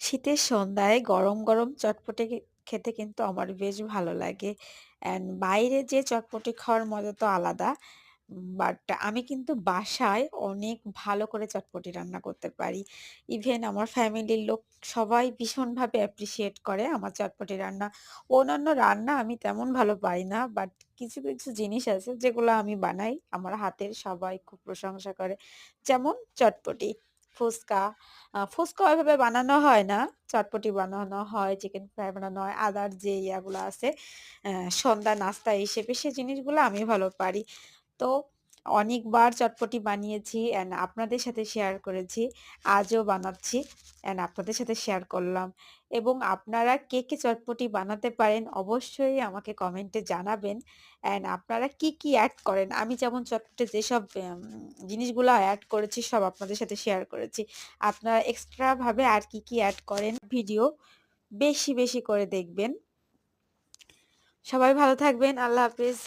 শীতের সন্ধ্যায় গরম, গরম চটপটি খেতে কিন্তু আমার বেশ ভালো লাগে। বাইরে যে চটপটি খাওয়ার মজা তো আলাদা। বাট আমি কিন্তু বাসায় অনেক ভালো করে চটপটি রান্না করতে পারি। ইভেন আমার ফ্যামিলির লোক সবাই ভীষণভাবে অ্যাপ্রিশিয়েট করে আমার চটপটি রান্না। অন্যান্য রান্না আমি তেমন ভালো পারি না। বাট কিছু, কিছু জিনিস আছে যেগুলো আমি বানাই। আমার হাতের সবাই খুব প্রশংসা করে। যেমন চটপটি, ফুচকা। ফুচকা ওইভাবে বানানো হয় না। চটপটি বানানো হয়, চিকেন ফ্রাই বানানো হয়, আদার যে ইয়াগুলো আছে সন্ধ্যা নাস্তা হিসেবে সে জিনিসগুলো আমি ভালো পারি। তো অনেকবার চটপটি বানিয়েছি অ্যান্ড আপনাদের সাথে শেয়ার করেছি। আজও বানাচ্ছি অ্যান্ড আপনাদের সাথে শেয়ার করলাম। এবং আপনারা কে, কে চটপটি বানাতে পারেন অবশ্যই আমাকে কমেন্টে জানাবেন। অ্যান্ড আপনারা কি, কি এড করেন? আমি যেমন চটপটে যেসব জিনিসগুলা এড করেছি সব আপনাদের সাথে শেয়ার করেছি। আপনারা এক্সট্রা ভাবে আর কি, কি এড করেন ভিডিও বেশি, বেশি করে দেখবেন। সবাই ভালো থাকবেন। আল্লাহ হাফেজ।